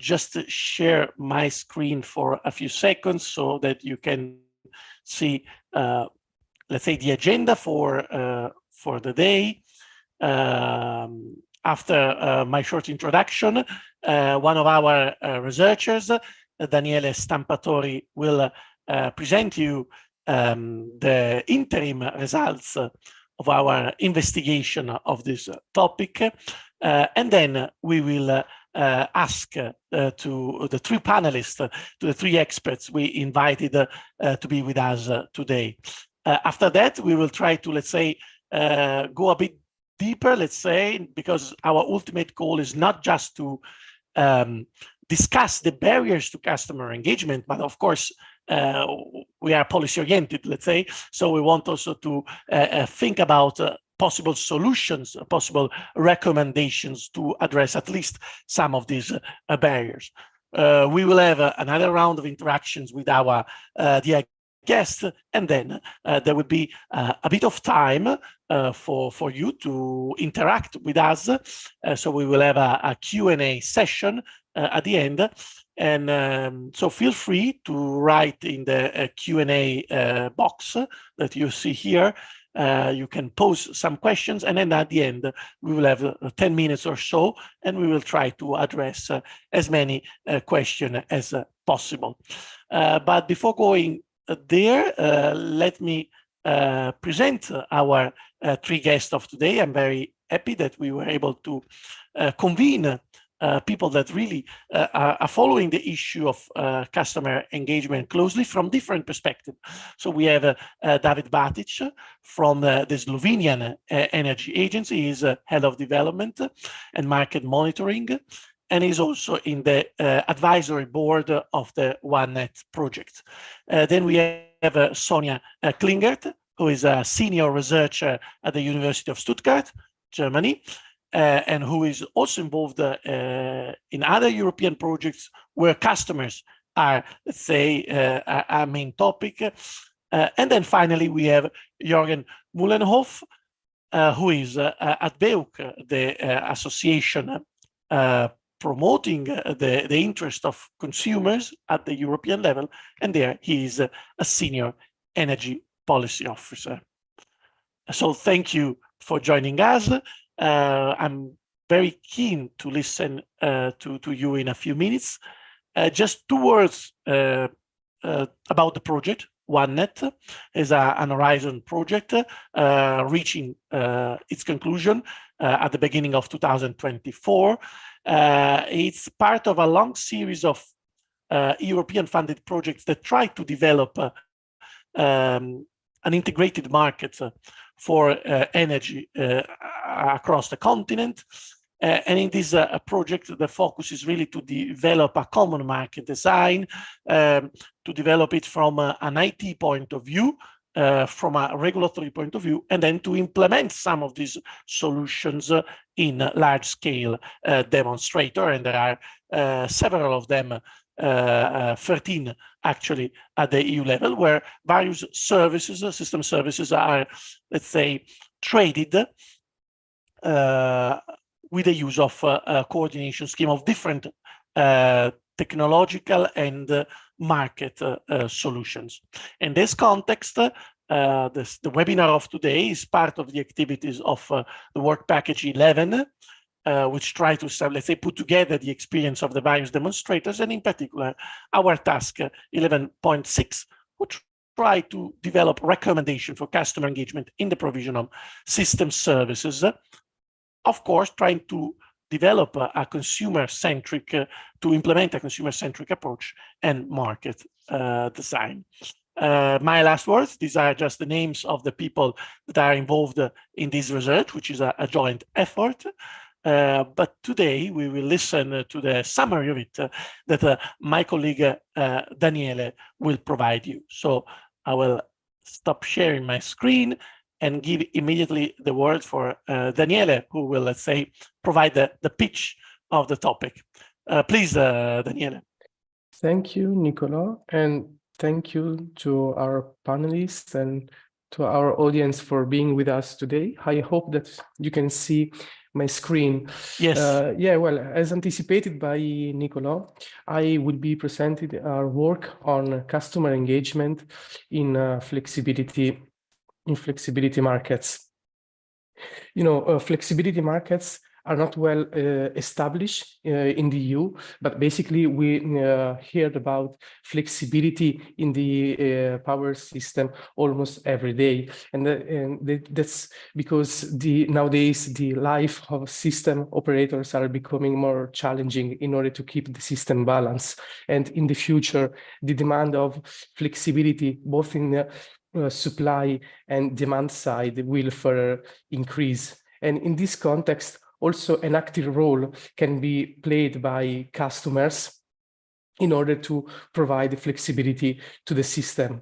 just share my screen for a few seconds so that you can see, let's say, the agenda for the day. After my short introduction, one of our researchers, Daniele Stampatori, will present you the interim results of our investigation of this topic. And then we will ask to the three panelists, to the three experts we invited to be with us today. After that, we will try to, let's say, go a bit deeper, let's say, because our ultimate goal is not just to discuss the barriers to customer engagement, but of course, we are policy oriented, let's say, so we want also to think about possible solutions, possible recommendations to address at least some of these barriers. We will have another round of interactions with our dear guests, and then there will be a bit of time for you to interact with us. So we will have a Q&A session at the end. And so feel free to write in the Q&A box that you see here. You can pose some questions, and then at the end, we will have 10 minutes or so, and we will try to address as many questions as possible. But before going there, let me present our three guests of today. I'm very happy that we were able to convene people that really are following the issue of customer engagement closely from different perspectives. So we have David Batic from the Slovenian Energy Agency. He's head of development and market monitoring, and he's also in the advisory board of the OneNet project. Then we have Sonia Klingert, who is a senior researcher at the University of Stuttgart, Germany, and who is also involved in other European projects where customers are, let's say, our main topic. And then finally, we have Jürgen Mullenhoff, who is at BEUC, the association promoting the interest of consumers at the European level, and there he is a senior energy policy officer. So thank you for joining us. I'm very keen to listen to you in a few minutes. Just two words about the project. OneNet is an Horizon project reaching its conclusion at the beginning of 2024. It's part of a long series of European funded projects that try to develop an integrated market for energy across the continent. And in this project, the focus is really to develop a common market design, to develop it from an IT point of view, from a regulatory point of view, and then to implement some of these solutions in large-scale demonstrator. And there are several of them, 13 actually at the EU level, where various services, system services are, let's say, traded with the use of a coordination scheme of different technological and market solutions. In this context, the webinar of today is part of the activities of the work package 11, which try to, let's say, put together the experience of the various demonstrators, and in particular, our task 11.6, which try to develop recommendations for customer engagement in the provision of system services. Of course, trying to develop a consumer-centric, to implement a consumer-centric approach and market design. My last words, these are just the names of the people that are involved in this research, which is a joint effort. But today we will listen to the summary of it that my colleague Daniele will provide you. So I will stop sharing my screen and give immediately the word for Daniele, who will, let's say, provide the pitch of the topic. Please, Daniele. Thank you, Nicola, and thank you to our panelists and to our audience for being with us today. I hope that you can see my screen. Yes. Yeah, well, as anticipated by Nicola, I will be presenting our work on customer engagement in flexibility markets. You know, flexibility markets are not well established in the EU, but basically we heard about flexibility in the power system almost every day, and that's because nowadays the life of system operators are becoming more challenging in order to keep the system balance, and in the future the demand of flexibility both in the supply and demand side will further increase. And in this context, also an active role can be played by customers in order to provide flexibility to the system.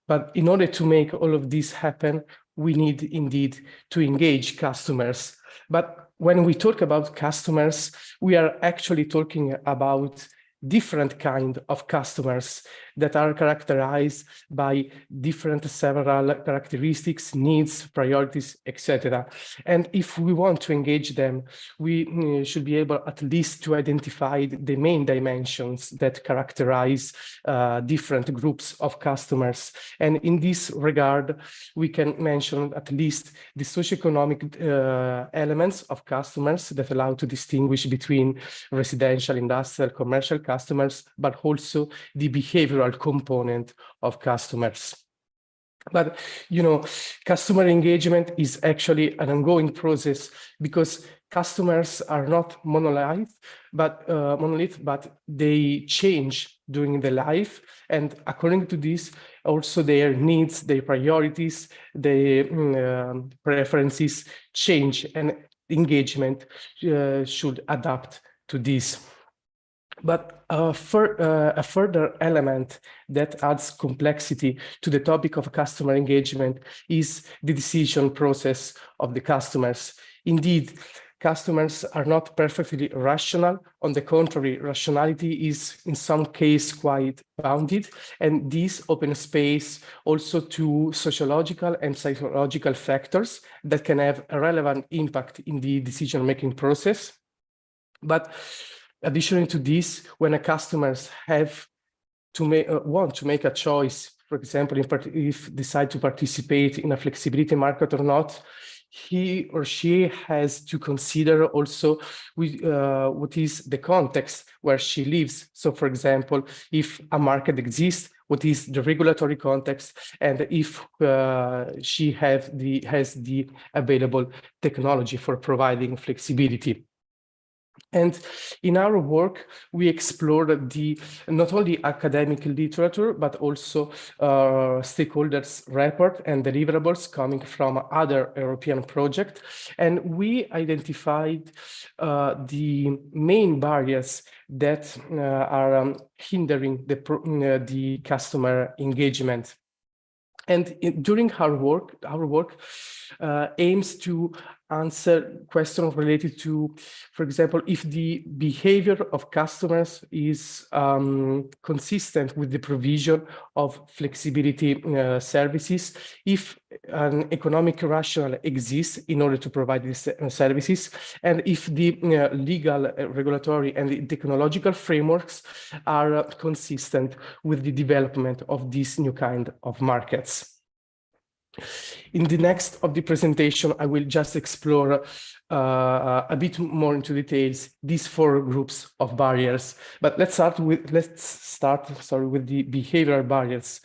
But in order to make all of this happen, we need indeed to engage customers. But when we talk about customers, we are actually talking about different kind of customers that are characterized by different several characteristics, needs, priorities, etc. And if we want to engage them, we should be able at least to identify the main dimensions that characterize different groups of customers. And in this regard, we can mention at least the socioeconomic elements of customers that allow to distinguish between residential, industrial, commercial customers, but also the behavioral component of customers. But, you know, customer engagement is actually an ongoing process because customers are not monolith, but they change during their life. And according to this, also their needs, their priorities, their preferences change, and engagement should adapt to this. But a further element that adds complexity to the topic of customer engagement is the decision process of the customers. Indeed, customers are not perfectly rational. On the contrary, rationality is in some cases quite bounded, and this opens space also to sociological and psychological factors that can have a relevant impact in the decision-making process. But additionally to this, when a customers have to want to make a choice, for example, if decide to participate in a flexibility market or not, he or she has to consider also what is the context where she lives. So, for example, if a market exists, what is the regulatory context, and if she has the available technology for providing flexibility. And in our work, we explored not only academic literature, but also stakeholders' report and deliverables coming from other European projects. And we identified the main barriers that are hindering the customer engagement. And during our work aims to answer questions related to, for example, if the behavior of customers is consistent with the provision of flexibility services, if an economic rationale exists in order to provide these services, and if the legal, regulatory, and the technological frameworks are consistent with the development of this new kind of markets. In the next of the presentation, I will just explore a bit more into details these four groups of barriers. But let's start with the behavioral barriers.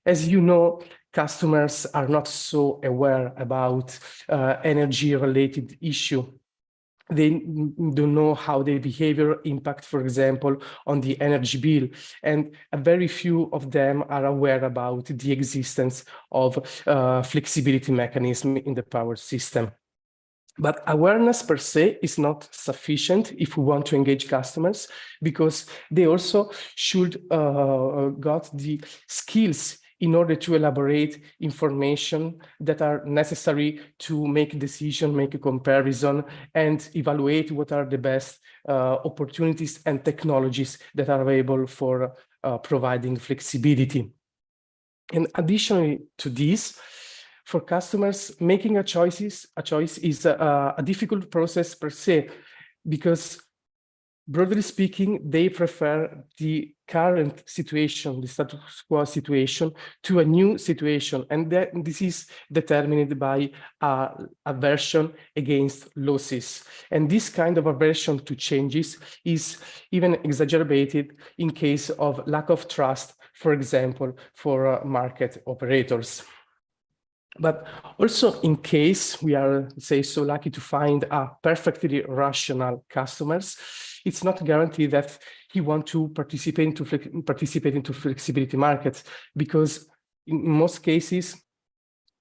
As you know, customers are not so aware about energy-related issue. They don't know how their behavior impact, for example, on the energy bill. And a very few of them are aware about the existence of flexibility mechanism in the power system. But awareness per se is not sufficient if we want to engage customers, because they also should got the skills in order to elaborate information that are necessary to make a decision, make a comparison, and evaluate what are the best opportunities and technologies that are available for providing flexibility. And additionally to this, For customers, making a choice is a difficult process per se, because broadly speaking, they prefer the current situation, the status quo situation, to a new situation. And this is determined by aversion against losses. And this kind of aversion to changes is even exacerbated in case of lack of trust, for example, for market operators. But also in case we are, say, so lucky to find a perfectly rational customers, it's not guaranteed that he wants to participate into flexibility markets, because in most cases,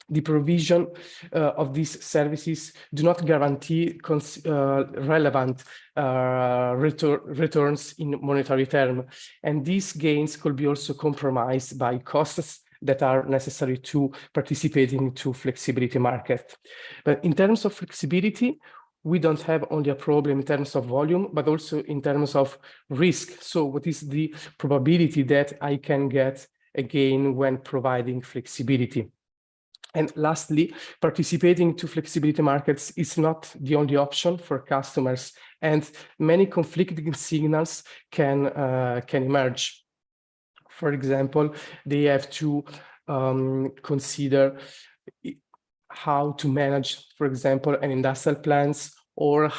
the provision of these services do not guarantee relevant returns in monetary terms. And these gains could be also compromised by costs that are necessary to participate into flexibility market. But in terms of flexibility, we don't have only a problem in terms of volume, but also in terms of risk. So what is the probability that I can get a gain when providing flexibility? And lastly, participating to flexibility markets is not the only option for customers, and many conflicting signals can emerge. For example, they have to consider how to manage, for example, an industrial plants, or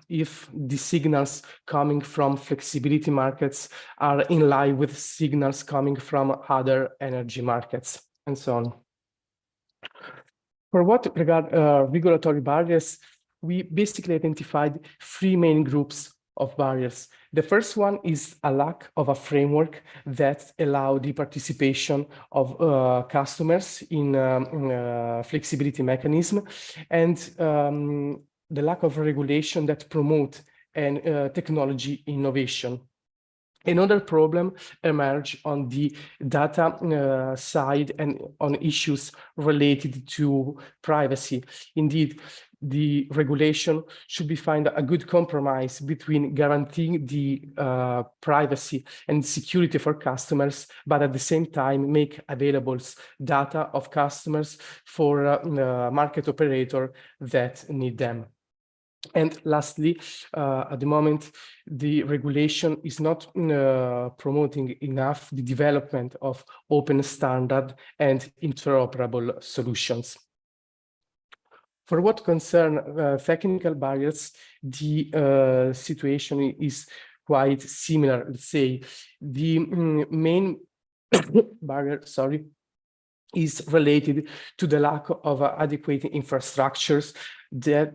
if the signals coming from flexibility markets are in line with signals coming from other energy markets, and so on. For what regard regulatory barriers, we basically identified three main groups of barriers. The first one is a lack of a framework that allow the participation of customers in flexibility mechanism, and the lack of regulation that promote technology innovation. Another problem emerged on the data side and on issues related to privacy. Indeed, the regulation should be find a good compromise between guaranteeing the privacy and security for customers, but at the same time make available data of customers for market operator that need them. And lastly, at the moment, the regulation is not promoting enough the development of open standard and interoperable solutions. For what concern technical barriers, the situation is quite similar. Let's say the main barrier, is related to the lack of adequate infrastructures that,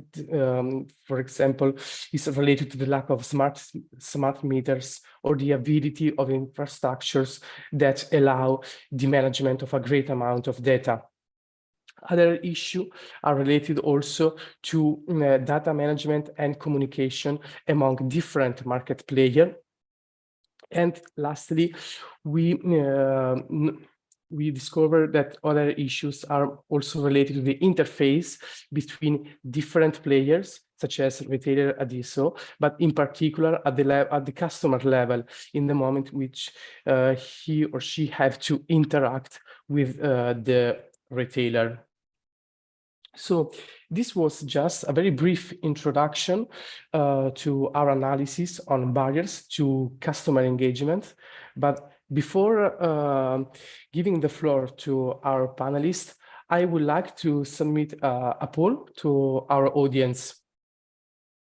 for example, is related to the lack of smart meters or the ability of infrastructures that allow the management of a great amount of data. Other issues are related also to data management and communication among different market players. And lastly, we discovered that other issues are also related to the interface between different players, such as retailer DSO, but in particular at the customer level, in the moment which he or she have to interact with the retailer. So this was just a very brief introduction to our analysis on barriers to customer engagement. But before giving the floor to our panelists, I would like to submit a poll to our audience.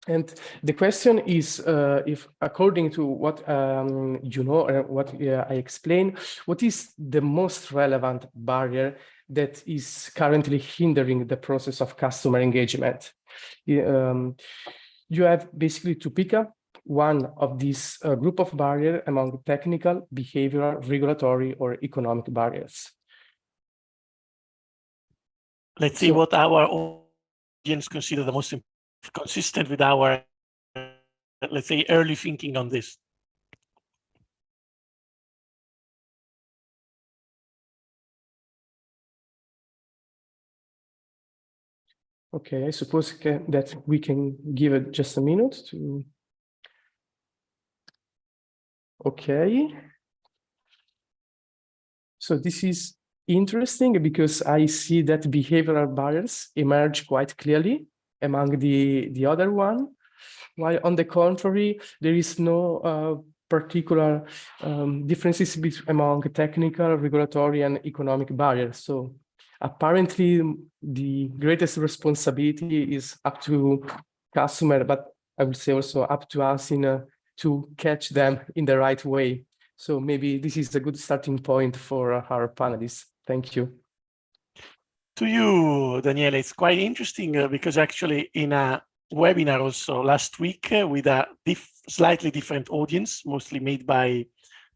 And the question is, if according to what you know or what I explained, what is the most relevant barrier that is currently hindering the process of customer engagement? You have basically to pick up one of these group of barriers among technical, behavioral, regulatory, or economic barriers. Let's see what our audience consider the most consistent with our, let's say, early thinking on this. Okay, I suppose that we can give it just a minute to. Okay. So this is interesting because I see that behavioral barriers emerge quite clearly among the other one, while on the contrary, there is no particular differences among technical, regulatory, and economic barriers. So apparently, the greatest responsibility is up to customer, but I would say also up to us to catch them in the right way. So maybe this is a good starting point for our panelists. Thank you. To you, Daniele, it's quite interesting because actually in a webinar also last week with a slightly different audience, mostly made by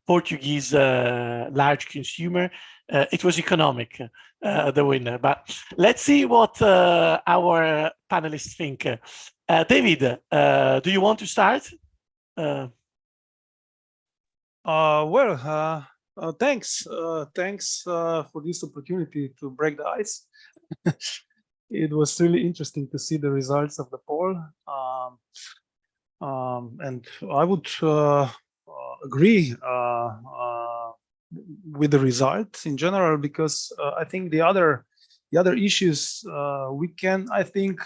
Portuguese large consumer, it was economic, the winner. But let's see what our panelists think. David, do you want to start? Thanks. Thanks for this opportunity to break the ice. It was really interesting to see the results of the poll. And I would agree with the results in general, because I think the other issues we can, I think,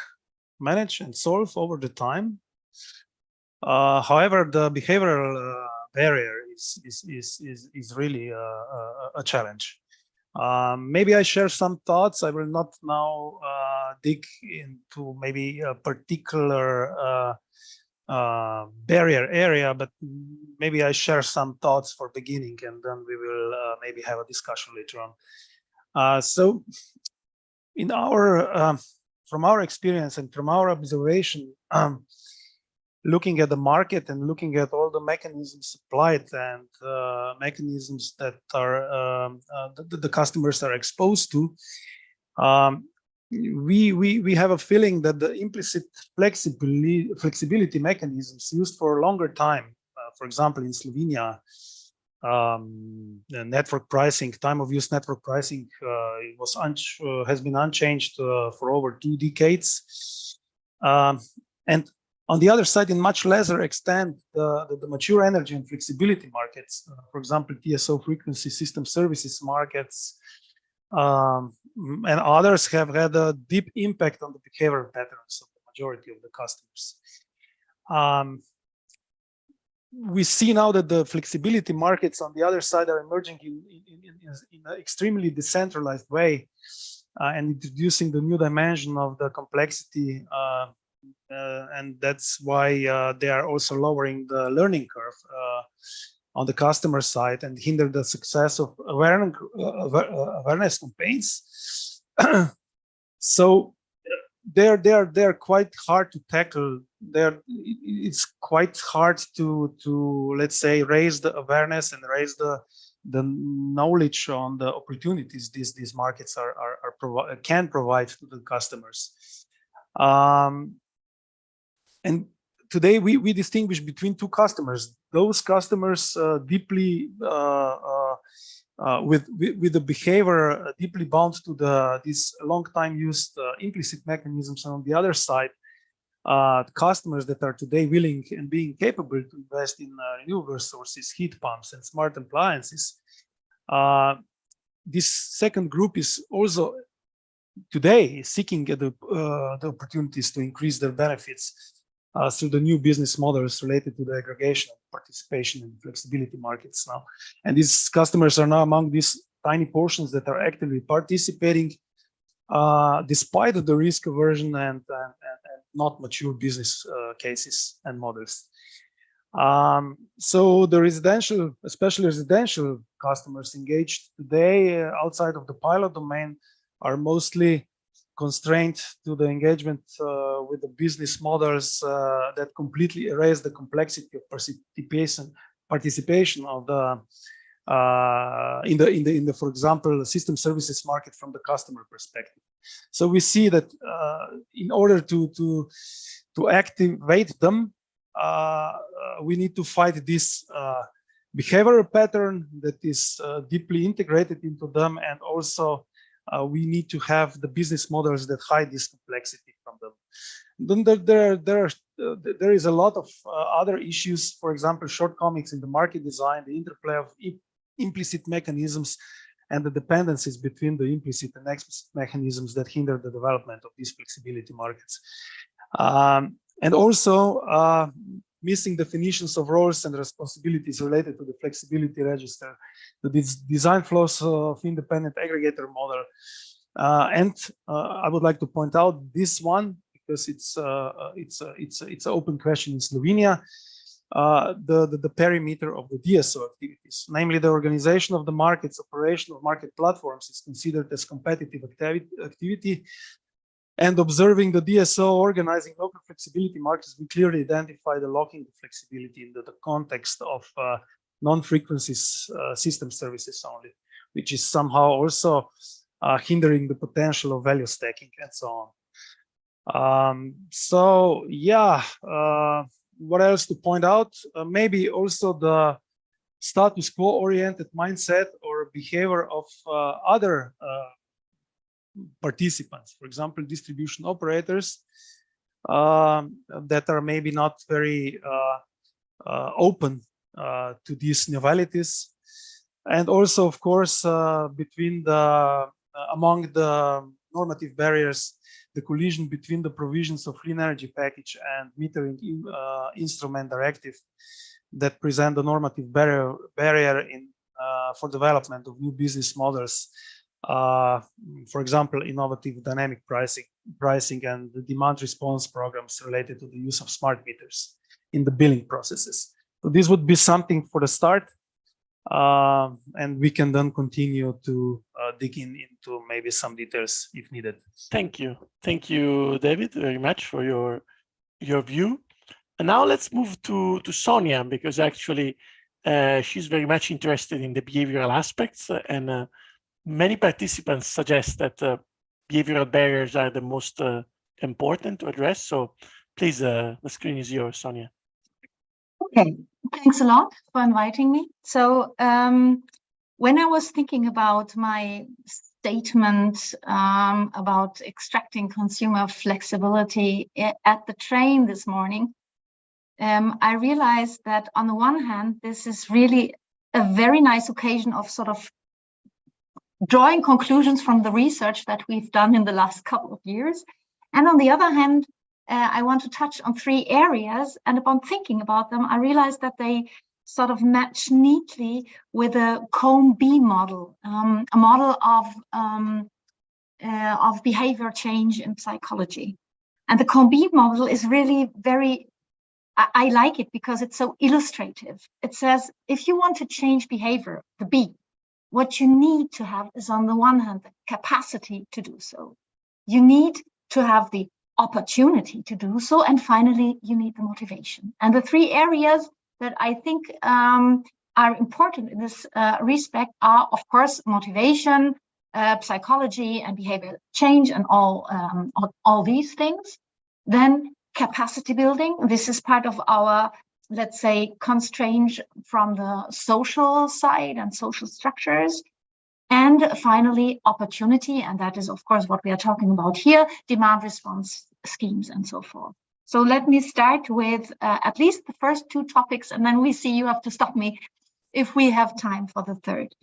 manage and solve over the time. However, the behavioral barrier is really a challenge. Maybe I share some thoughts. I will not now dig into maybe a particular barrier area, but maybe I share some thoughts for beginning, and then we will maybe have a discussion later on. So in our from our experience and from our observation, looking at the market and looking at all the mechanisms applied and mechanisms that are the customers are exposed to, we have a feeling that the implicit flexibility mechanisms used for a longer time, for example, in Slovenia, the network pricing, time of use network pricing, it was has been unchanged for over 2 decades, and on the other side, in much lesser extent, the mature energy and flexibility markets, for example, TSO frequency system services markets, and others have had a deep impact on the behavioral patterns of the majority of the customers. We see now that the flexibility markets on the other side are emerging in an extremely decentralized way, and introducing the new dimension of the complexity, and that's why they are also lowering the learning curve on the customer side and hinder the success of awareness campaigns. So they're quite hard to tackle. It's quite hard to let's say raise the awareness and raise the knowledge on the opportunities these markets can provide to the customers. And today we distinguish between 2 customers. Those customers deeply with the behavior deeply bound to this long time used implicit mechanisms, and on the other side, customers that are today willing and being capable to invest in renewable sources, heat pumps, and smart appliances. This second group is also today seeking the opportunities to increase their benefits through the new business models related to the aggregation, participation, and flexibility markets now. And these customers are now among these tiny portions that are actively participating, despite of the risk aversion and not mature business cases and models. So the residential, especially residential customers engaged today outside of the pilot domain, are mostly constrained to the engagement with the business models that completely erase the complexity of participation of the in the for example system services market from the customer perspective. So we see that in order to activate them, we need to fight this behavioral pattern that is deeply integrated into them, and also we need to have the business models that hide this complexity from them. Then there is a lot of other issues, for example, shortcomings in the market design, the interplay of implicit mechanisms and the dependencies between the implicit and explicit mechanisms that hinder the development of these flexibility markets. And also missing definitions of roles and responsibilities related to the flexibility register, the design flows of independent aggregator model. And I would like to point out this one because it's an open question in Slovenia. The perimeter of the DSO activities, namely the organization of the markets, operation of market platforms, is considered as competitive activity. And observing the DSO organizing local flexibility markets, we clearly identify the locking flexibility in the context of non-frequency system services only, which is somehow also hindering the potential of value stacking and so on. So yeah, what else to point out? Maybe also the status quo oriented mindset or behavior of other participants, for example, distribution operators that are maybe not very open to these novelties. And also, of course, between the among the normative barriers, the collision between the provisions of clean energy package and metering instrument directive that present the normative barrier in for development of new business models. For example, innovative dynamic pricing and the demand response programs related to the use of smart meters in the billing processes. So this would be something for the start, and we can then continue to dig into maybe some details if needed. Thank you, David, very much for your view. And now let's move to Sonia, because actually she's very much interested in the behavioral aspects, and many participants suggest that behavioral barriers are the most important to address. So please, the screen is yours, Sonia. Okay, thanks a lot for inviting me. So when I was thinking about my statement about extracting consumer flexibility at the train this morning, I realized that on the one hand, this is really a very nice occasion of sort of drawing conclusions from the research that we've done in the last couple of years. And on the other hand, I want to touch on 3 areas, and upon thinking about them, I realized that they sort of match neatly with a Combe model, a model of behavior change in psychology. And the Combe model is really very, I like it because it's so illustrative. It says, if you want to change behavior, the B, what you need to have is, on the one hand, the capacity to do so. You need to have the opportunity to do so. And finally, you need the motivation. And the 3 areas that I think are important in this respect are, of course, motivation, psychology, and behavior change, and all these things. Then capacity building. This is part of our, let's say, constraint from the social side and social structures. And finally, opportunity, and that is, of course, what we are talking about here, demand response schemes and so forth. So let me start with at least the first 2 topics, and then we see, you have to stop me if we have time for the third.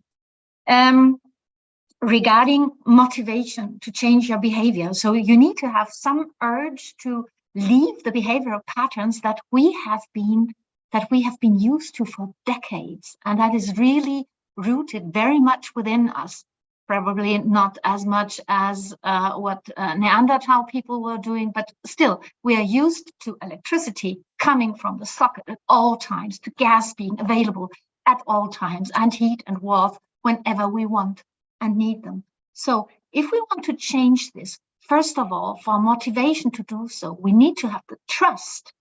Regarding motivation to change your behavior. So you need to have some urge to leave the behavioral patterns that we have been used to for decades, and that is really rooted very much within us. Probably not as much as what Neanderthal people were doing, but still, we are used to electricity coming from the socket at all times, to gas being available at all times, and heat and warmth whenever we want and need them. So if we want to change this, first of all, for motivation to do so, we need to have the trust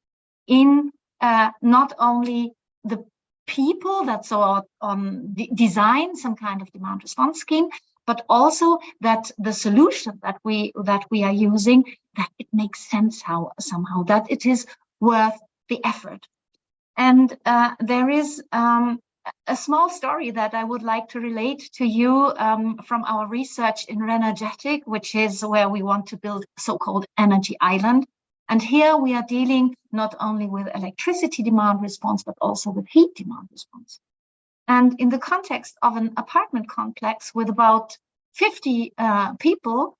in not only the people that so design some kind of demand response scheme, but also that the solution that we are using, that it makes sense somehow, that it is worth the effort. And there is a small story that I would like to relate to you from our research in Renewable, which is where we want to build a so-called energy island. And here we are dealing not only with electricity demand response, but also with heat demand response. And in the context of an apartment complex with about 50 people,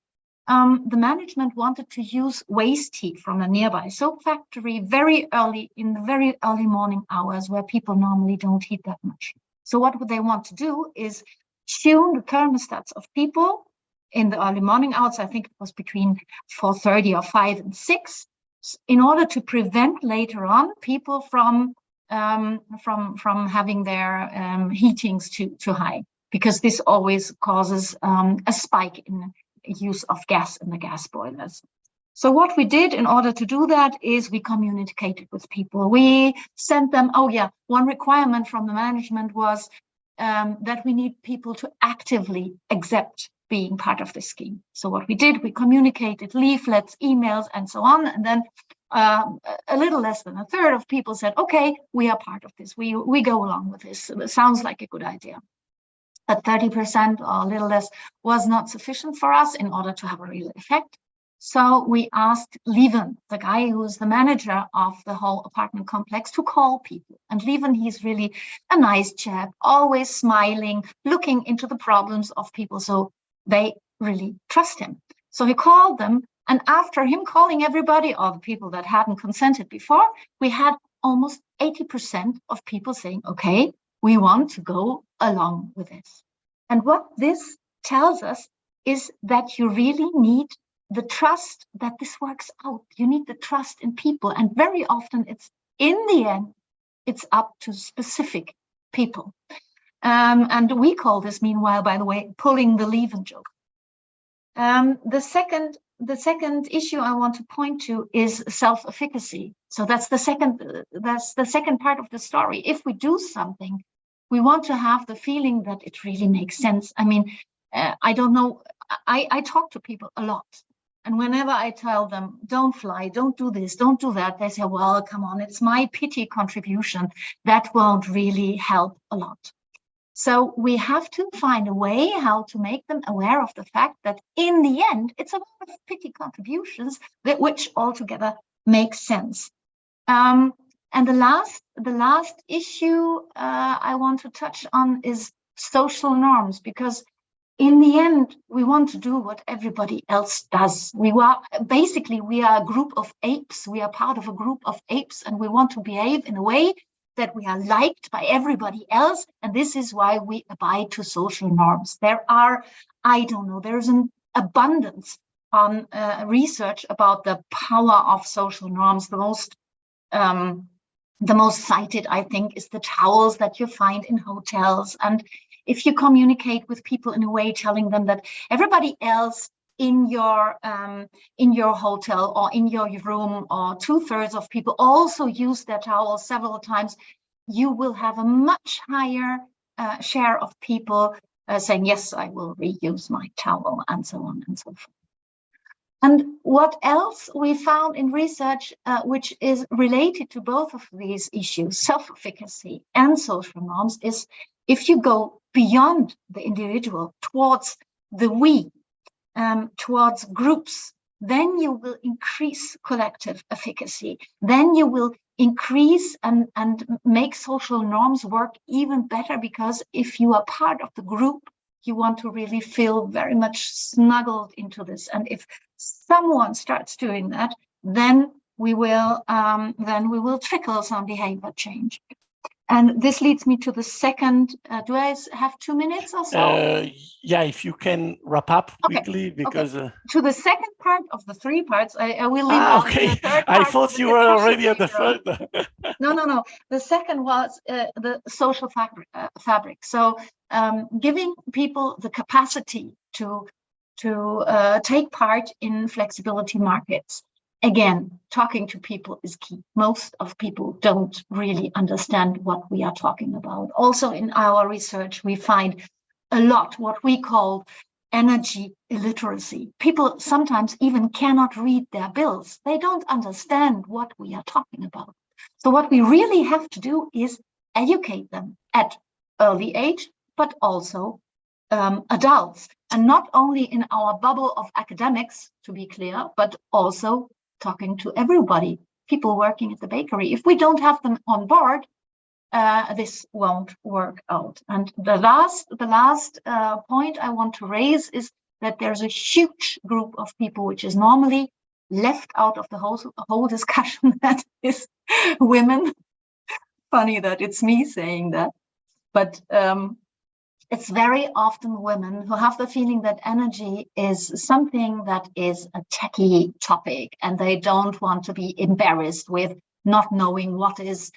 the management wanted to use waste heat from a nearby soap factory very early, in the very early morning hours where people normally don't heat that much. So what would they want to do is tune the thermostats of people in the early morning hours. I think it was between 4:30 or 5 and 6, in order to prevent later on people from having their heatings too high, because this always causes a spike in use of gas in the gas boilers. So what we did in order to do that is we communicated with people. We sent them, one requirement from the management was that we need people to actively accept being part of the scheme. So what we did, we communicated leaflets, emails, and so on. And then a little less than a third of people said, okay, we are part of this. We go along with this. It sounds like a good idea. But 30% or a little less was not sufficient for us in order to have a real effect. So we asked Lieven, the guy who is the manager of the whole apartment complex, to call people. And Lieven, he's really a nice chap, always smiling, looking into the problems of people. So they really trust him. So he called them. And after him calling everybody, all the people that hadn't consented before, we had almost 80% of people saying, okay, we want to go along with this. And what this tells us is that you really need the trust that this works out. You need the trust in people. And very often it's, in the end, it's up to specific people. And we call this, meanwhile, by the way, pulling the Lieven joke. The second issue I want to point to is self-efficacy. So that's the second part of the story. If we do something, we want to have the feeling that it really makes sense. I mean, I don't know, I talk to people a lot. And whenever I tell them, don't fly, don't do this, don't do that, they say, well, come on, it's my pity contribution. That won't really help a lot. So we have to find a way how to make them aware of the fact that in the end, it's a lot of pity contributions that which altogether make sense. And the last issue I want to touch on is social norms, because in the end, we want to do what everybody else does. We are a group of apes. We are part of a group of apes, and we want to behave in a way that we are liked by everybody else. And this is why we abide to social norms. There are, there's an abundance on research about the power of social norms. The most cited, I think, is the towels that you find in hotels. And if you communicate with people in a way telling them that everybody else in your hotel or in your room, or 2/3 of people also use their towels several times, you will have a much higher share of people saying, yes, I will reuse my towel, and so on and so forth. And what else we found in research, which is related to both of these issues, self-efficacy and social norms, is if you go beyond the individual towards the we, towards groups, then you will increase collective efficacy. Then you will increase and make social norms work even better, because if you are part of the group, you want to really feel very much snuggled into this. And if someone starts doing that, then we will trickle some behavior change. And this leads me to the second. Do I have 2 minutes or so? Yeah, if you can wrap up quickly, because to the second part of the 3 parts, I will leave out the third part. I thought you were already at the third. No. The second was the social fabric. So giving people the capacity to take part in flexibility markets. Again, talking to people is key. Most of people don't really understand what we are talking about. Also in our research, we find a lot what we call energy illiteracy. People sometimes even cannot read their bills. They don't understand what we are talking about. So what we really have to do is educate them at early age, but also adults. And not only in our bubble of academics, to be clear, but also talking to everybody, people working at the bakery. If we don't have them on board, this won't work out. And the last point I want to raise is that there's a huge group of people which is normally left out of the whole discussion, that is women. Funny that it's me saying that, but it's very often women who have the feeling that energy is something that is a techie topic, and they don't want to be embarrassed with not knowing what is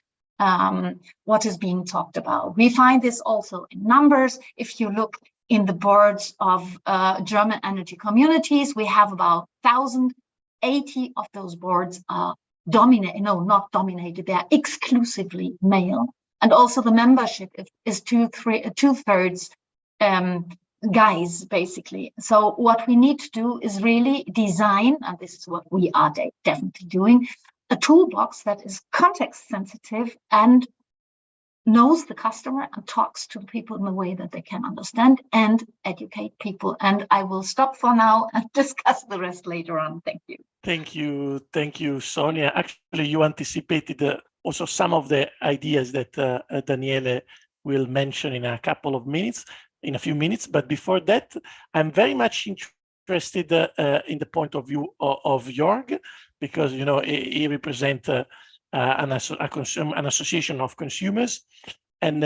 being talked about. We find this also in numbers. If you look in the boards of German energy communities, we have about 1,080 of those boards are not dominated, they are exclusively male. And also the membership is two-thirds guys, basically. So what we need to do is really design, and this is what we are definitely doing, a toolbox that is context sensitive and knows the customer and talks to people in a way that they can understand and educate people. And I will stop for now and discuss the rest later on. Thank you. Thank you, Sonia. Actually, you anticipated also some of the ideas that Daniele will mention in a few minutes. But before that, I'm very much interested in the point of view of Jörg, because he represents an association of consumers. And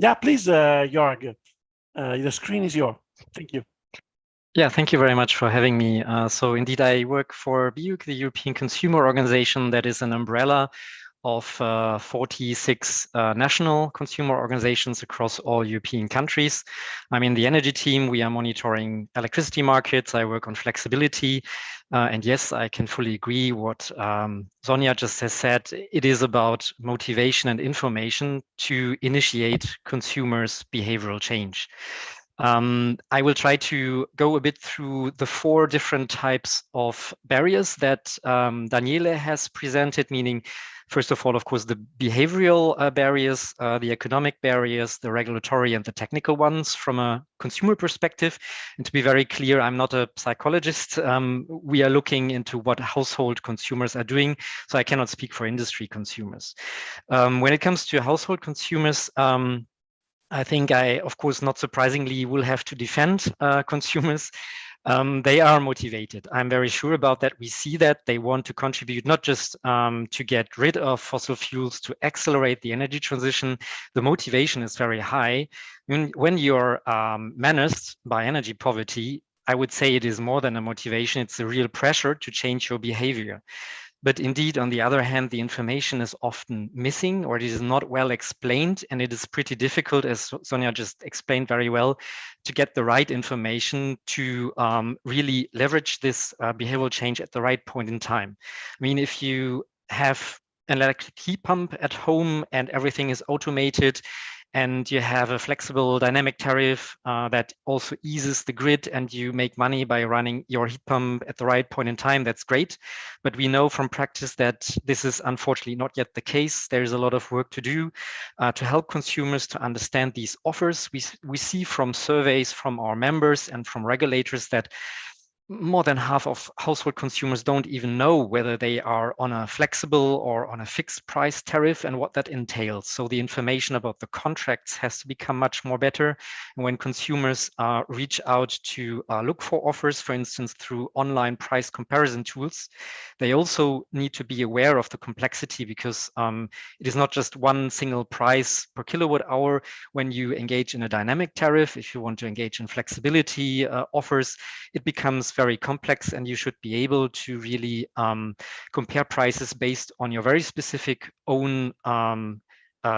yeah, please, Jörg, the screen is yours. Thank you. Yeah, thank you very much for having me. So indeed, I work for BEUC, the European Consumer Organization, that is an umbrella of 46 national consumer organizations across all European countries. I'm in the energy team. We are monitoring electricity markets. I work on flexibility. And yes, I can fully agree what Sonia just has said. It is about motivation and information to initiate consumers' behavioral change. I will try to go a bit through the 4 different types of barriers that Daniele has presented, meaning, first of all, of course, the behavioral barriers, the economic barriers, the regulatory and the technical ones from a consumer perspective. And to be very clear, I'm not a psychologist. We are looking into what household consumers are doing, so I cannot speak for industry consumers. When it comes to household consumers, I think of course, not surprisingly, will have to defend consumers. They are motivated. I'm very sure about that. We see that they want to contribute not just to get rid of fossil fuels, to accelerate the energy transition. The motivation is very high. When you're menaced by energy poverty, I would say it is more than a motivation. It's a real pressure to change your behavior. But indeed, on the other hand, the information is often missing, or it is not well explained, and it is pretty difficult, as Sonia just explained very well, to get the right information to really leverage this behavioral change at the right point in time. I mean, if you have an electric heat pump at home and everything is automated, and you have a flexible dynamic tariff that also eases the grid, and you make money by running your heat pump at the right point in time, that's great. But we know from practice that this is unfortunately not yet the case. There's a lot of work to do to help consumers to understand these offers. We see from surveys from our members and from regulators that more than half of household consumers don't even know whether they are on a flexible or on a fixed price tariff and what that entails. So the information about the contracts has to become much more better. And when consumers reach out to look for offers, for instance, through online price comparison tools, they also need to be aware of the complexity, because it is not just one single price per kilowatt hour. When you engage in a dynamic tariff, if you want to engage in flexibility offers, it becomes very complex, and you should be able to really compare prices based on your very specific own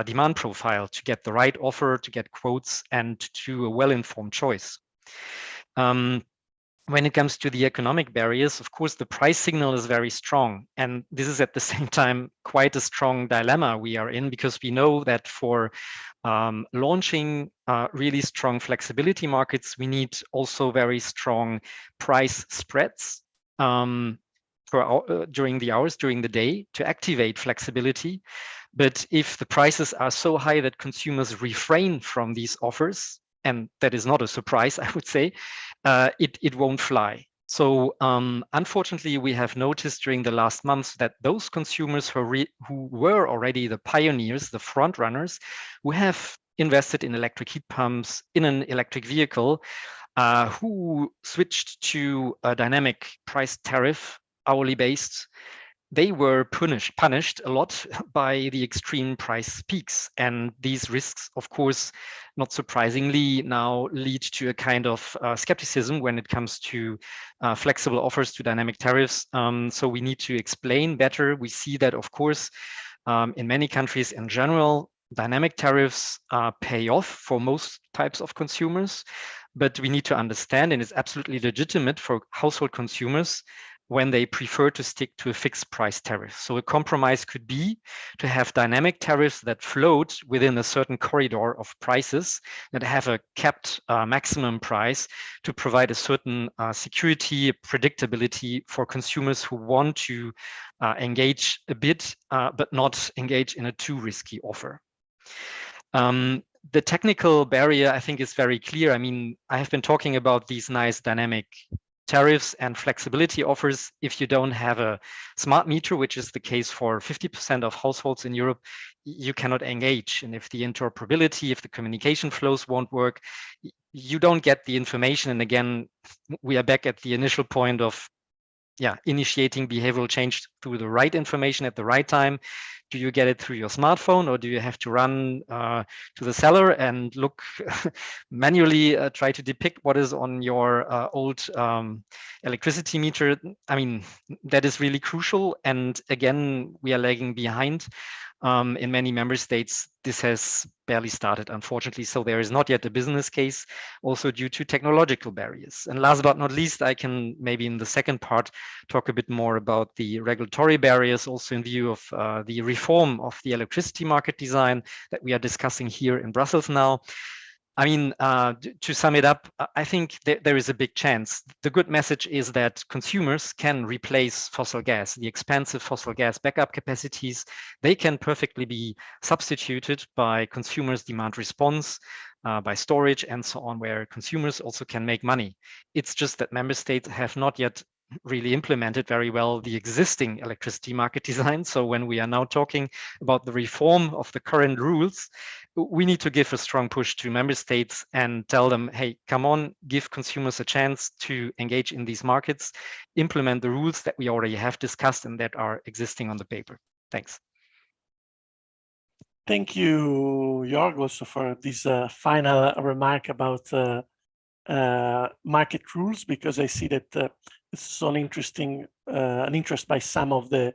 demand profile to get the right offer, to get quotes, and to a well-informed choice. When it comes to the economic barriers, of course, the price signal is very strong. And this is at the same time quite a strong dilemma we are in, because we know that for launching really strong flexibility markets, we need also very strong price spreads during the hours, during the day, to activate flexibility. But if the prices are so high that consumers refrain from these offers, and that is not a surprise, I would say, it won't fly. So unfortunately, we have noticed during the last months that those consumers who were already the pioneers, the front runners, who have invested in electric heat pumps, in an electric vehicle, who switched to a dynamic price tariff, hourly based, they were punished a lot by the extreme price peaks. And these risks, of course, not surprisingly, now lead to a kind of skepticism when it comes to flexible offers to dynamic tariffs. So we need to explain better. We see that, of course, in many countries in general, dynamic tariffs pay off for most types of consumers. But we need to understand, and it's absolutely legitimate for household consumers when they prefer to stick to a fixed price tariff. So a compromise could be to have dynamic tariffs that float within a certain corridor of prices that have a capped maximum price to provide a certain security, predictability for consumers who want to engage a bit, but not engage in a too risky offer. The technical barrier, I think, is very clear. I mean, I have been talking about these nice dynamic tariffs and flexibility offers. If you don't have a smart meter, which is the case for 50% of households in Europe, you cannot engage. And if the interoperability, if the communication flows won't work, you don't get the information. And again, we are back at the initial point of initiating behavioral change through the right information at the right time. Do you get it through your smartphone, or do you have to run to the cellar and look manually, try to depict what is on your old electricity meter? I mean, that is really crucial. And again, we are lagging behind. In many member states, this has barely started, unfortunately. So there is not yet a business case, also due to technological barriers. And last but not least, I can maybe in the second part talk a bit more about the regulatory barriers, also in view of the reform of the electricity market design that we are discussing here in Brussels now. I mean, to sum it up, I think there is a big chance. The good message is that consumers can replace fossil gas. The expensive fossil gas backup capacities, they can perfectly be substituted by consumers' demand response, by storage and so on, where consumers also can make money. It's just that member states have not yet really implemented very well the existing electricity market design. So when we are now talking about the reform of the current rules, we need to give a strong push to member states and tell them, hey, come on, give consumers a chance to engage in these markets, implement the rules that we already have discussed and that are existing on the paper. Thanks. Thank you, Jörg, also for this final remark about market rules, because I see that it's an interest by some of the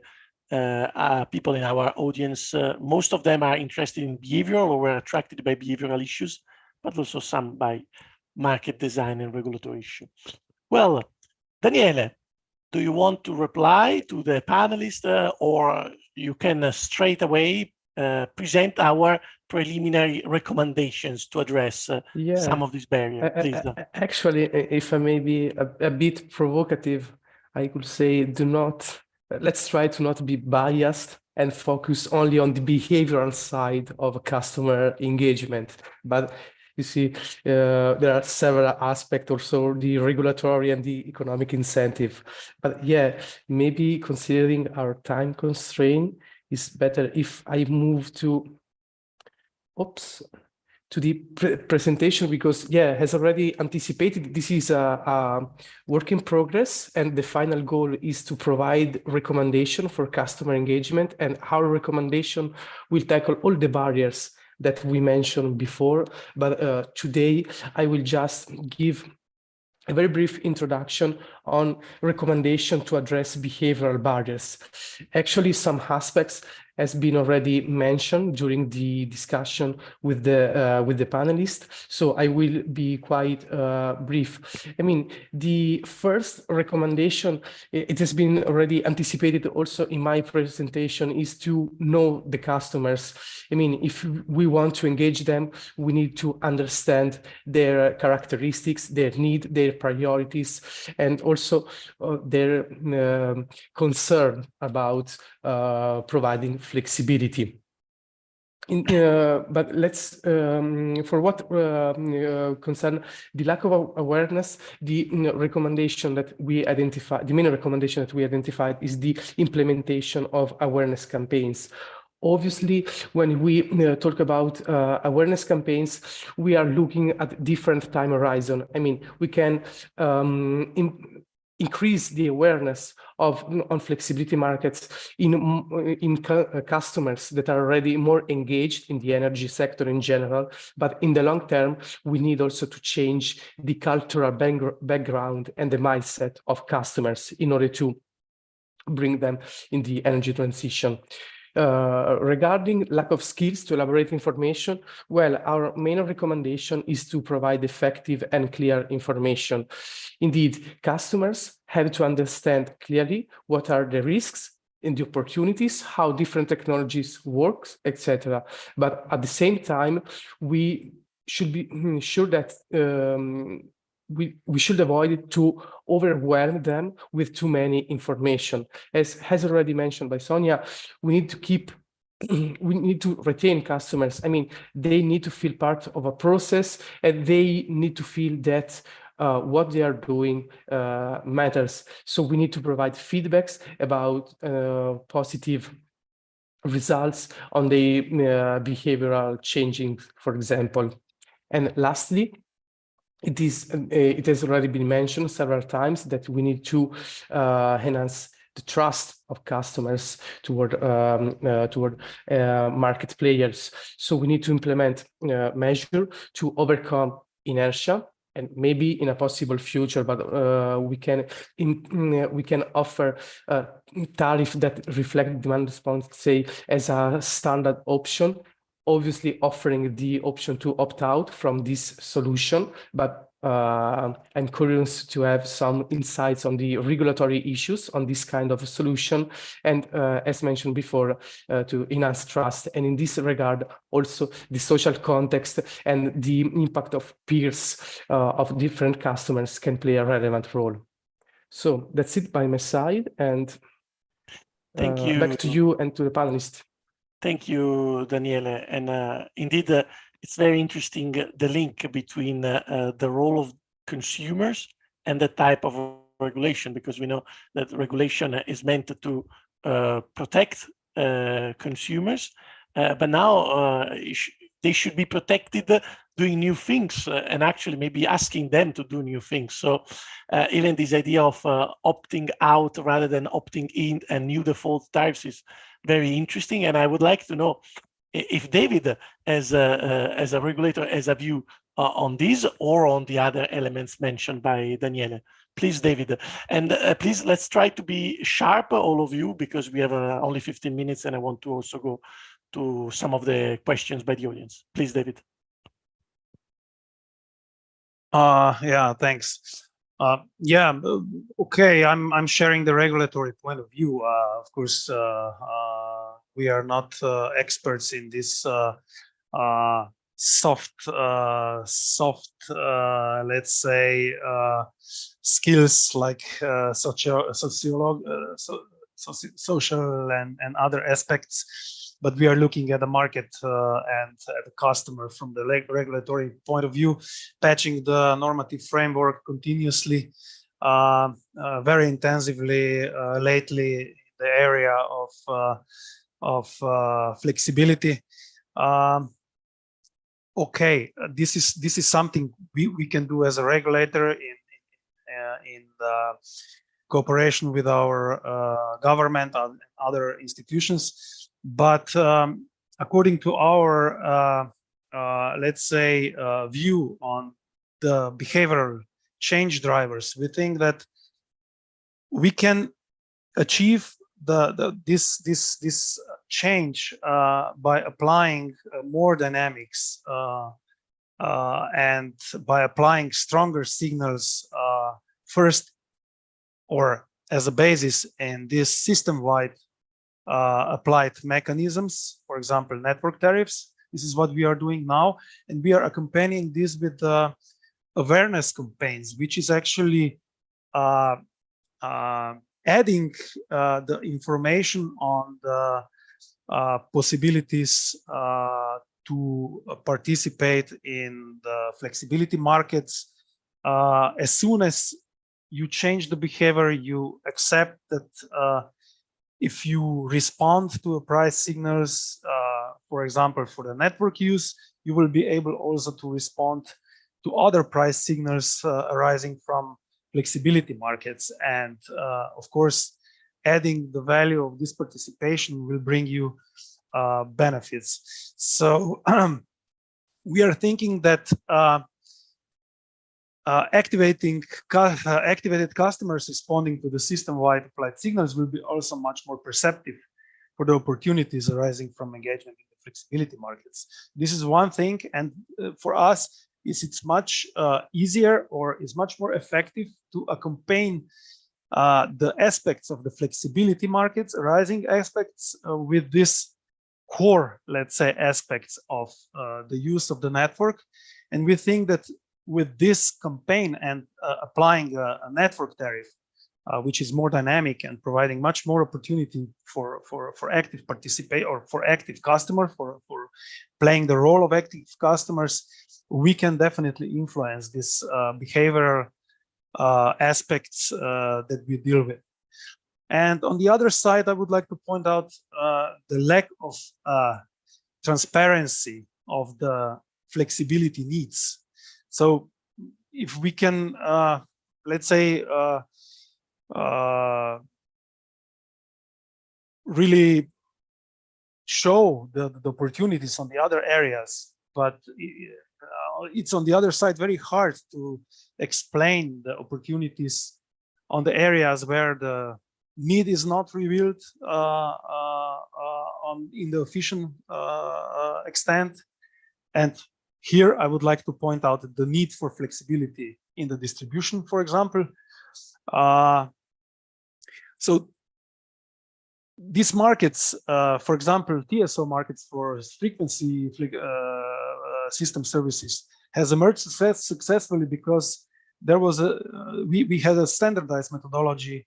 people in our audience. Most of them are interested in behavior or were attracted by behavioral issues, but also some by market design and regulatory issue. Well, Daniele, do you want to reply to the panelists, or you can straight away present our preliminary recommendations to address some of these barriers, please? Actually, if I may be a bit provocative, I could say let's try to not be biased and focus only on the behavioral side of customer engagement. But you see, there are several aspects, also the regulatory and the economic incentive. But yeah, maybe considering our time constraint, it's better if I move to the presentation, because as already anticipated, this is a work in progress, and the final goal is to provide recommendation for customer engagement, and our recommendation will tackle all the barriers that we mentioned before. But today I will just give a very brief introduction on recommendation to address behavioral barriers. Actually, some aspects has been already mentioned during the discussion with the panelists, so I will be quite brief. I mean, the first recommendation, it has been already anticipated also in my presentation, is to know the customers. I mean, if we want to engage them, we need to understand their characteristics, their need, their priorities, and also their concern about providing flexibility. But let's, for what concern the lack of awareness, the recommendation that we identified, the main recommendation that we identified is the implementation of awareness campaigns. Obviously, when we talk about awareness campaigns, we are looking at different time horizon. I mean, we can increase the awareness of on flexibility markets in customers that are already more engaged in the energy sector in general. But in the long term, we need also to change the cultural background and the mindset of customers in order to bring them in the energy transition. Regarding lack of skills to elaborate information, well, our main recommendation is to provide effective and clear information. Indeed, customers have to understand clearly what are the risks and the opportunities, how different technologies work, etc. But at the same time, we should be sure that we should avoid to overwhelm them with too many information. As has already mentioned by Sonia, we need to keep, we need to retain customers. I mean, they need to feel part of a process, and they need to feel that what they are doing matters. So we need to provide feedbacks about positive results on the behavioral changing, for example. And lastly, it has already been mentioned several times that we need to enhance the trust of customers toward market players. So we need to implement measures to overcome inertia, and maybe in a possible future, but we can offer a tariff that reflect demand response, say, as a standard option, obviously offering the option to opt out from this solution, but I'm curious to have some insights on the regulatory issues on this kind of solution, and as mentioned before, to enhance trust. And in this regard, also the social context and the impact of peers of different customers can play a relevant role. So that's it by my side, and thank you. Back to you and to the panelists. Thank you, Daniele. And indeed, it's very interesting, the link between the role of consumers and the type of regulation, because we know that regulation is meant to protect consumers, but now they should be protected doing new things and actually maybe asking them to do new things. So even this idea of opting out rather than opting in and new default tariffs is very interesting. And I would like to know if David, as a regulator, has a view on these or on the other elements mentioned by Daniele. Please, David. And please, let's try to be sharp, all of you, because we have only 15 minutes and I want to also go to some of the questions by the audience. Please, David. Yeah, thanks. Yeah, okay, I'm sharing the regulatory point of view. Of course, we are not experts in this soft, let's say, skills like social and other aspects. But we are looking at the market and at the customer from the regulatory point of view, patching the normative framework continuously, very intensively lately in the area of flexibility. Okay, this is something we can do as a regulator in the cooperation with our government and other institutions. But according to our, let's say, view on the behavioral change drivers, we think that we can achieve this change by applying more dynamics and by applying stronger signals first, or as a basis in this system-wide applied mechanisms, for example, network tariffs. This is what we are doing now, and we are accompanying this with awareness campaigns, which is actually adding the information on the possibilities to participate in the flexibility markets. As soon as you change the behavior, you accept that if you respond to a price signals, for example, for the network use, you will be able also to respond to other price signals arising from flexibility markets. And of course, adding the value of this participation will bring you benefits. So we are thinking that activated customers responding to the system-wide applied signals will be also much more perceptive for the opportunities arising from engagement in the flexibility markets. This is one thing, and for us, it's much easier, or is much more effective to accompany the aspects of the flexibility markets, arising aspects, with this core, let's say, aspects of the use of the network. And we think that with this campaign and applying a network tariff, which is more dynamic and providing much more opportunity for active participate, or for active customer, for playing the role of active customers, we can definitely influence this behavioral aspects that we deal with. And on the other side, I would like to point out the lack of transparency of the flexibility needs. So if we can, let's say, really show the opportunities on the other areas, but it's on the other side very hard to explain the opportunities on the areas where the need is not revealed in the efficient extent. And here I would like to point out the need for flexibility in the distribution, for example. So these markets, for example, TSO markets for frequency system services, has emerged successfully because there was we had a standardized methodology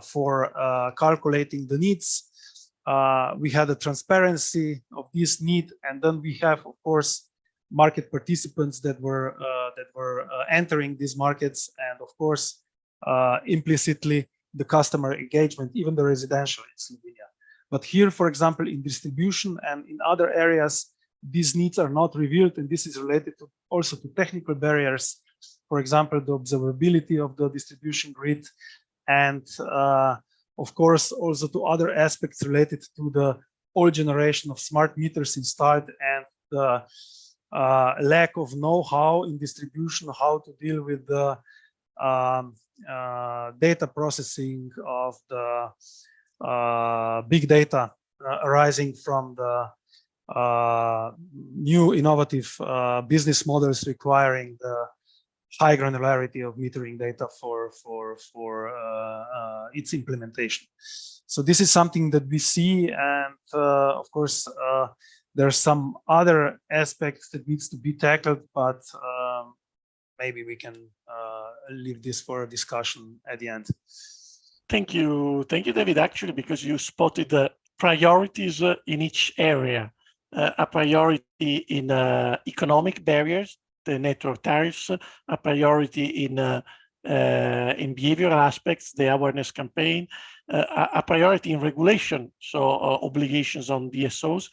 for calculating the needs. We had a transparency of this need, and then we have, of course, market participants that were entering these markets, and of course, implicitly the customer engagement, even the residential in Slovenia. But here, for example, in distribution and in other areas, these needs are not revealed, and this is related to also to technical barriers. For example, the observability of the distribution grid, and of course, also to other aspects related to the old generation of smart meters installed, and the lack of know-how in distribution, how to deal with the data processing of the big data arising from the new innovative business models requiring the high granularity of metering data for its implementation. So this is something that we see, and of course there are some other aspects that needs to be tackled, but maybe we can leave this for a discussion at the end. Thank you, David. Actually, because you spotted the priorities in each area. A priority in economic barriers, the network tariffs, a priority in behavioral aspects, the awareness campaign, a priority in regulation, so obligations on DSOs.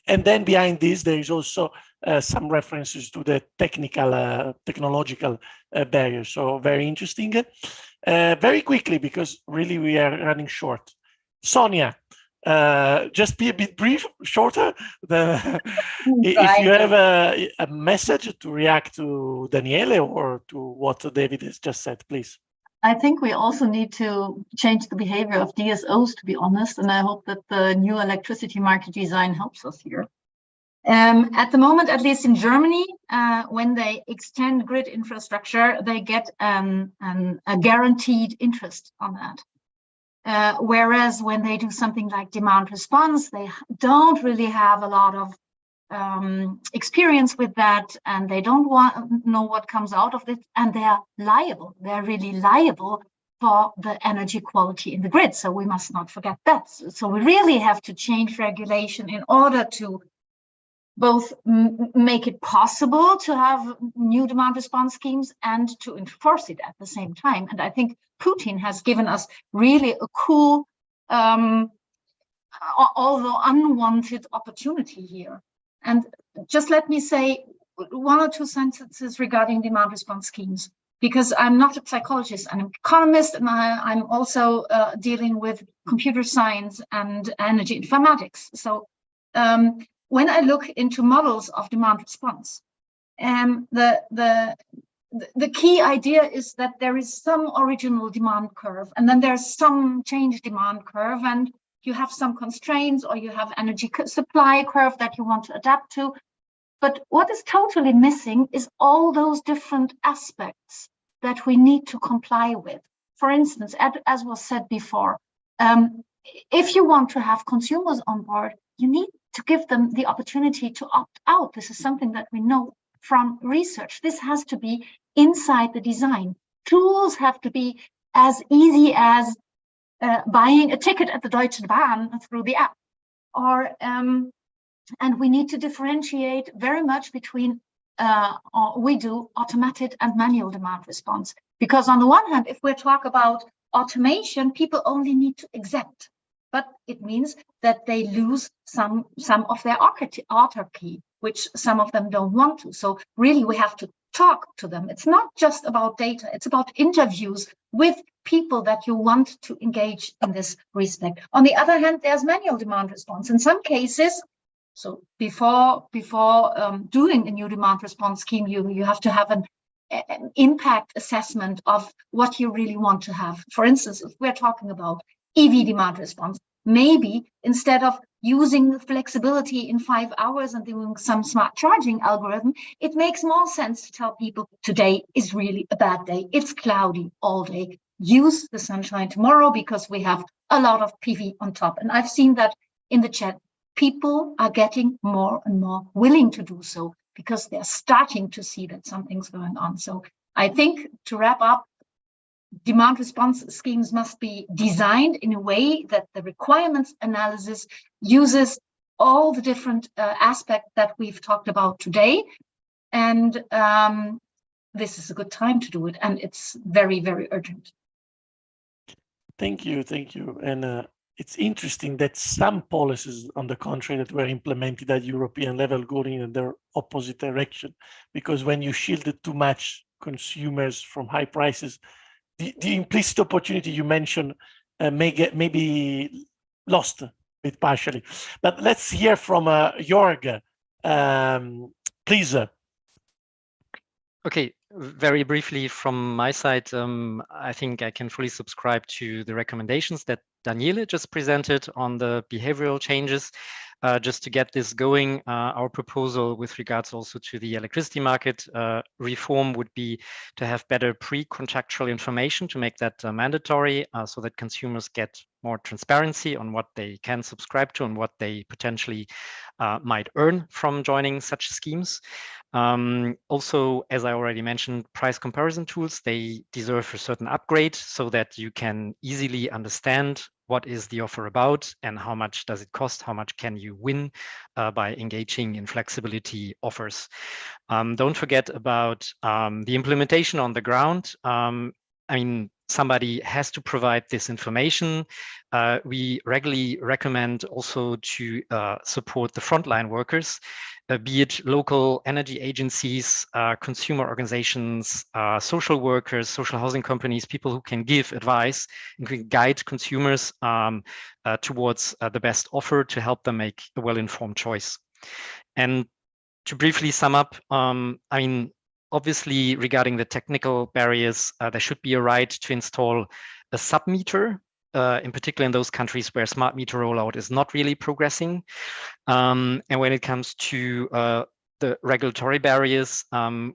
And then behind this, there is also some references to the technological barriers. So very interesting. Very quickly, because really we are running short. Sonia, just be a bit brief, shorter. If you have a message to react to Daniele or to what David has just said, please. I think we also need to change the behavior of DSOs, to be honest, and I hope that the new electricity market design helps us here. At the moment, at least in Germany, when they extend grid infrastructure, they get a guaranteed interest on that. Whereas when they do something like demand response, they don't really have a lot of experience with that, and they don't know what comes out of it, and they're liable. They're really liable for the energy quality in the grid. So we must not forget that. So we really have to change regulation in order to both make it possible to have new demand response schemes and to enforce it at the same time. And I think Putin has given us really a cool, although unwanted opportunity here. And just let me say one or two sentences regarding demand response schemes, because I'm not a psychologist, I'm an economist, and I'm also dealing with computer science and energy informatics. So when I look into models of demand response, the key idea is that there is some original demand curve, and then there's some change demand curve, and you have some constraints, or you have energy supply curve that you want to adapt to. But what is totally missing is all those different aspects that we need to comply with. For instance, as was said before, if you want to have consumers on board, you need to give them the opportunity to opt out. This is something that we know from research. This has to be inside the design. Tools have to be as easy as buying a ticket at the Deutsche Bahn through the app. And we need to differentiate very much between we do automated and manual demand response. Because on the one hand, if we talk about automation, people only need to accept, but it means that they lose some of their autarky, which some of them don't want to. So really we have to talk to them. It's not just about data, it's about interviews with people that you want to engage in this respect. On the other hand, there's manual demand response. In some cases, so before doing a new demand response scheme, you have to have an impact assessment of what you really want to have. For instance, if we're talking about EV demand response, maybe instead of using the flexibility in 5 hours and doing some smart charging algorithm, it makes more sense to tell people today is really a bad day. It's cloudy all day. Use the sunshine tomorrow because we have a lot of PV on top. And I've seen that in the chat. People are getting more and more willing to do so because they're starting to see that something's going on. So I think, to wrap up, demand response schemes must be designed in a way that the requirements analysis uses all the different aspects that we've talked about today. And this is a good time to do it. And it's very, very urgent. Thank you. And it's interesting that some policies, on the contrary, that were implemented at European level going in the opposite direction, because when you shielded too much consumers from high prices, the implicit opportunity you mentioned may be lost a bit partially. But let's hear from Jörg, please. Okay, very briefly from my side, I think I can fully subscribe to the recommendations that Daniele just presented on the behavioral changes. Just to get this going, our proposal with regards also to the electricity market reform would be to have better pre-contractual information, to make that mandatory, so that consumers get more transparency on what they can subscribe to and what they potentially might earn from joining such schemes. Also, as I already mentioned, price comparison tools, they deserve a certain upgrade so that you can easily understand what is the offer about and how much does it cost, how much can you win by engaging in flexibility offers. Don't forget about the implementation on the ground. I mean, somebody has to provide this information. We regularly recommend also to support the frontline workers, be it local energy agencies, consumer organizations, social workers, social housing companies, people who can give advice and can guide consumers towards the best offer to help them make a well-informed choice. And to briefly sum up, I mean, obviously, regarding the technical barriers, there should be a right to install a sub-meter, in particular in those countries where smart meter rollout is not really progressing. And when it comes to the regulatory barriers,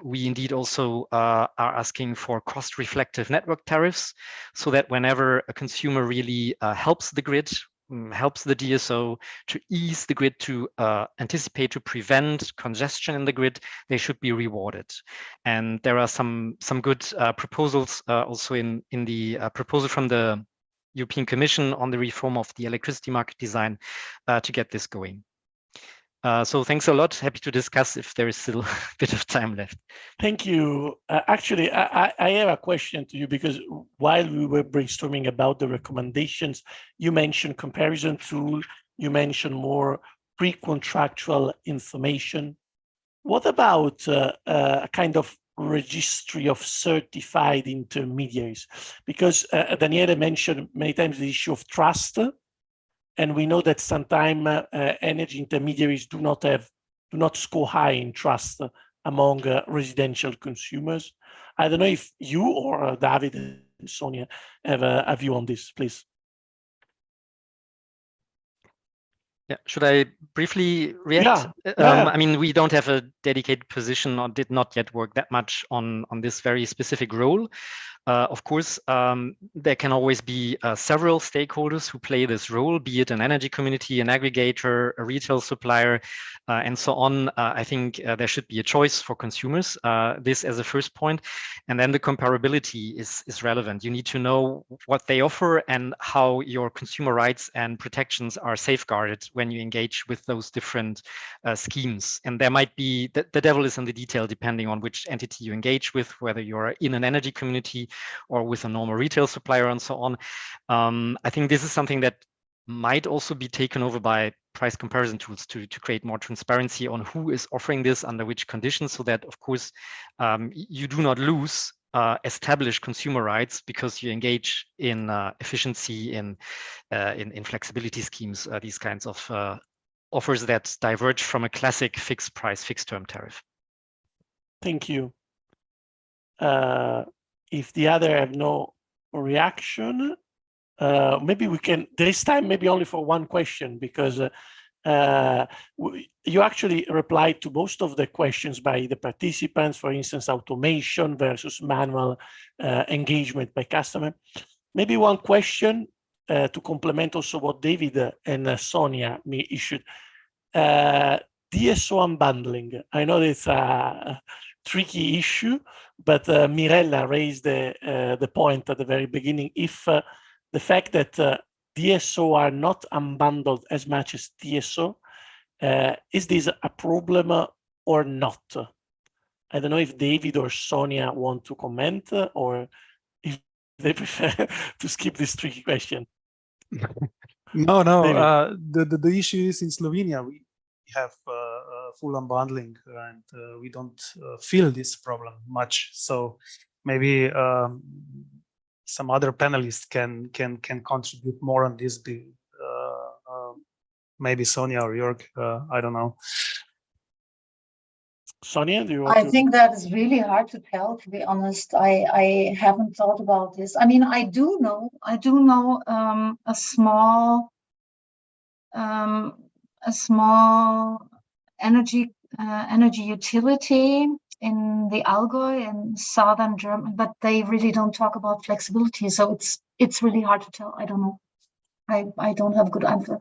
we indeed also are asking for cost-reflective network tariffs, so that whenever a consumer really helps the grid helps the DSO to ease the grid, to anticipate, to prevent congestion in the grid, they should be rewarded. And there are some good proposals also in the proposal from the European Commission on the reform of the electricity market design to get this going. So thanks a lot. Happy to discuss if there is still a bit of time left. Thank you. Actually, I have a question to you, because while we were brainstorming about the recommendations, you mentioned comparison tool, you mentioned more pre-contractual information. What about a kind of registry of certified intermediaries? Because Daniele mentioned many times the issue of trust. And we know that sometimes energy intermediaries do not score high in trust among residential consumers. I don't know if you or David and Sonia have a view on this, please. Yeah, should I briefly react? Yeah. I mean, we don't have a dedicated position, or did not yet work that much on this very specific role. Of course, there can always be several stakeholders who play this role, be it an energy community, an aggregator, a retail supplier, and so on. I think there should be a choice for consumers, this as a first point. And then the comparability is relevant. You need to know what they offer and how your consumer rights and protections are safeguarded when you engage with those different schemes. And there might be, the devil is in the detail, depending on which entity you engage with, whether you're in an energy community or with a normal retail supplier and so on. I think this is something that might also be taken over by price comparison tools to create more transparency on who is offering this under which conditions, so that, of course, you do not lose established consumer rights because you engage in efficiency, in flexibility schemes, these kinds of offers that diverge from a classic fixed price, fixed term tariff. Thank you. If the other have no reaction, maybe we can, there is time maybe only for one question, because you actually replied to most of the questions by the participants, for instance, automation versus manual engagement by customer. Maybe one question to complement also what David and Sonia issued. DSO unbundling. I know it's a tricky issue, but Mirella raised the point at the very beginning. If the fact that DSO are not unbundled as much as TSO, is this a problem or not? I don't know if David or Sonia want to comment, or if they prefer to skip this tricky question. No, the issue is in Slovenia we have full unbundling, and we don't feel this problem much. So maybe some other panelists can contribute more on this. Maybe Sonia or Jörg, I don't know. Sonia, do you want to? I think that is really hard to tell, to be honest. I haven't thought about this. I mean, I do know a small energy utility in the Allgäu in southern Germany, but they really don't talk about flexibility. So it's really hard to tell. I don't know. I don't have a good answer.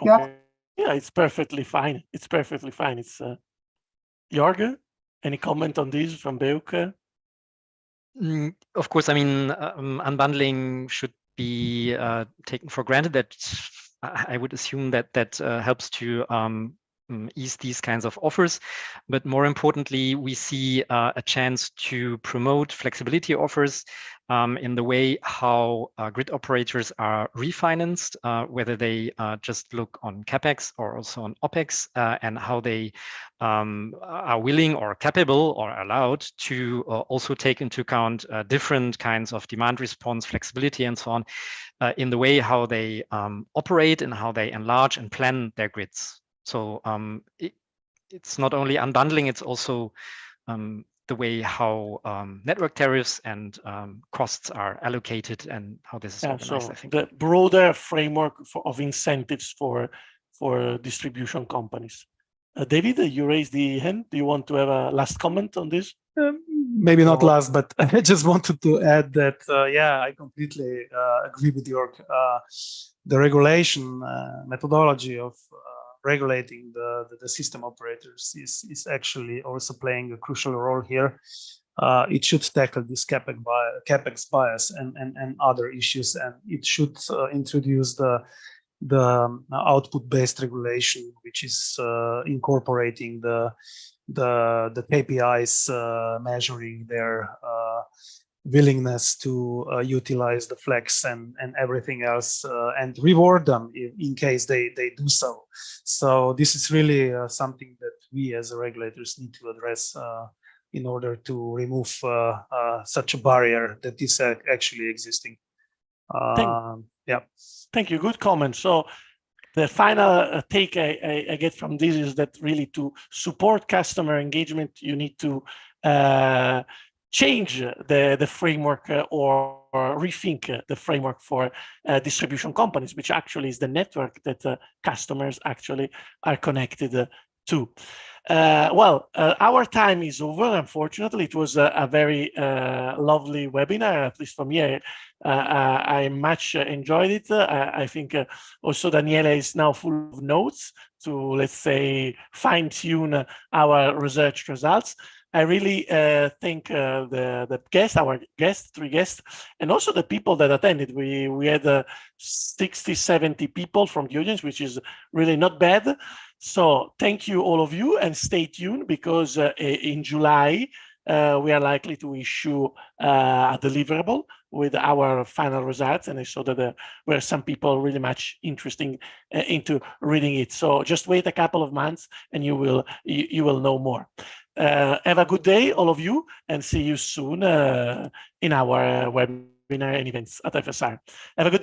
Okay. Yeah, it's perfectly fine. It's perfectly fine. It's Jörg, any comment on this from Beuke? Of course, I mean, unbundling should be taken for granted. That I would assume that helps to ease these kinds of offers. But more importantly, we see a chance to promote flexibility offers in the way how grid operators are refinanced, whether they just look on CapEx or also on OpEx, and how they are willing or capable or allowed to also take into account different kinds of demand response, flexibility, and so on, in the way how they operate and how they enlarge and plan their grids. So it's not only unbundling, it's also the way how network tariffs and costs are allocated and how this is organized, so I think. The broader framework of incentives for distribution companies. David, you raised the hand. Do you want to have a last comment on this? Maybe not last, but I just wanted to add that, yeah, I completely agree with Jörg. The regulation methodology of regulating the system operators is actually also playing a crucial role here. It should tackle this capex bias and other issues, and it should introduce the output-based regulation, which is incorporating the KPIs measuring their willingness to utilize the flex and everything else, and reward them in case they do so. So this is really something that we as regulators need to address in order to remove such a barrier that is actually existing. Yeah. Thank you. Good comment. So the final take I get from this is that really to support customer engagement, you need to change the framework or rethink the framework for distribution companies, which actually is the network that customers actually are connected to. Well, our time is over, unfortunately. It was a very lovely webinar, at least for me. I much enjoyed it. I think also Daniele is now full of notes to, let's say, fine-tune our research results. I really thank the guests, our guests, 3 guests, and also the people that attended. We had 60, 70 people from the audience, which is really not bad. So thank you, all of you, and stay tuned, because in July, we are likely to issue a deliverable with our final results. And I saw that there were some people really much interested into reading it. So just wait a couple of months and you will know more. Have a good day, all of you, and see you soon in our webinar and events at FSR. Have a good day.